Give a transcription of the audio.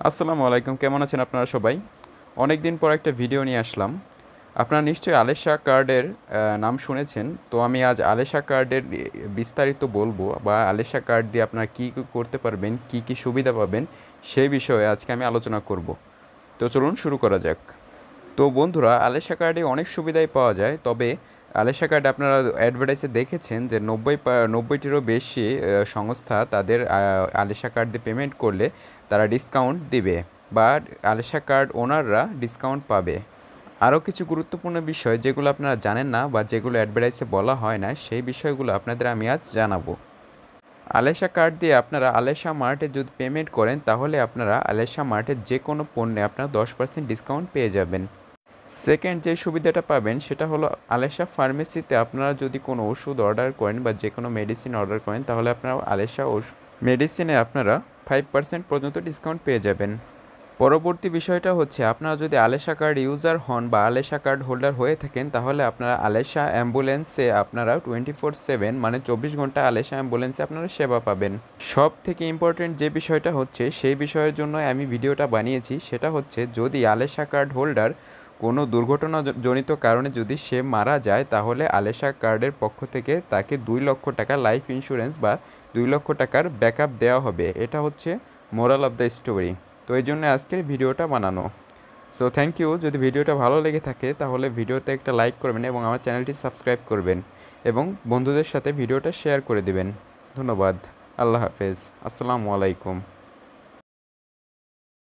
আসসালামু আলাইকুম, কেমন আছেন আপনারা সবাই? অনেক দিন পর একটা ভিডিও নিয়ে আসলাম। আপনারা নিশ্চয়ই আলেশা কার্ডের নাম শুনেছেন। তো আমি আজ আলেশা কার্ডের বিস্তারিত বলবো, বা আলেশা কার্ড দিয়ে আপনারা কী কী করতে পারবেন, কী কী সুবিধা পাবেন, সেই বিষয়ে আজকে আমি আলোচনা করব। তো চলুন শুরু করা যাক। তো বন্ধুরা, আলেশা কার্ডে অনেক সুবিধাই পাওয়া যায়, তবে আলেশা কার্ড আপনারা অ্যাডভার্টাইজে দেখেছেন যে 90টিরও বেশি সংস্থা তাদের আলেশা কার্ড দিয়ে পেমেন্ট করলে তারা ডিসকাউন্ট দিবে, বা আলেশা কার্ড ওনাররা ডিসকাউন্ট পাবে। আরও কিছু গুরুত্বপূর্ণ বিষয় যেগুলো আপনারা জানেন না বা যেগুলো অ্যাডভার্টাইজে বলা হয় না, সেই বিষয়গুলো আপনাদের আমি আজ জানাবো। আলেশা কার্ড দিয়ে আপনারা আলেশা মার্টে যদি পেমেন্ট করেন, তাহলে আপনারা আলেশা মার্টের যে কোনো পণ্যে আপনারা 10% ডিসকাউন্ট পেয়ে যাবেন। সেকেন্ড যে সুবিধাটা পাবেন সেটা হলো, আলেশা ফার্মেসিতে আপনারা যদি কোনো ওষুধ অর্ডার করেন বা যে কোনো মেডিসিন অর্ডার করেন, তাহলে আপনারা আলেশা মেডিসিনে আপনারা 5% পর্যন্ত ডিসকাউন্ট পেয়ে যাবেন। পরবর্তী বিষয়টা হচ্ছে, আপনারা যদি আলেশা কার্ড ইউজার হন বা আলেশা কার্ড হোল্ডার হয়ে থাকেন, তাহলে আপনারা আলেশা অ্যাম্বুলেন্সে আপনারা 24/7 মানে 24 ঘন্টা আলেশা অ্যাম্বুলেন্সে আপনারা সেবা পাবেন। সব থেকে ইম্পর্টেন্ট যে বিষয়টা হচ্ছে, সেই বিষয়ের জন্য আমি ভিডিওটা বানিয়েছি, সেটা হচ্ছে যদি আলেশা কার্ড হোল্ডার কোনো দুর্ঘটনাজনিত কারণে যদি সে মারা যায়, তাহলে আলেশা কার্ডের পক্ষ থেকে তাকে 2 লক্ষ টাকা লাইফ ইন্স্যুরেন্স বা 2 লক্ষ টাকার ব্যাকআপ দেওয়া হবে। এটা হচ্ছে মোরাল অফ দ্য স্টোরি। তো এই জন্য আজকের ভিডিওটা বানানো। So thank you. যদি ভিডিওটা ভালো লেগে থাকে তাহলে ভিডিওতে একটা লাইক করবেন এবং আমার চ্যানেলটি সাবস্ক্রাইব করবেন এবং বন্ধুদের সাথে ভিডিওটা শেয়ার করে দিবেন। ধন্যবাদ। আল্লাহ হাফেজ। আসসালামু আলাইকুম।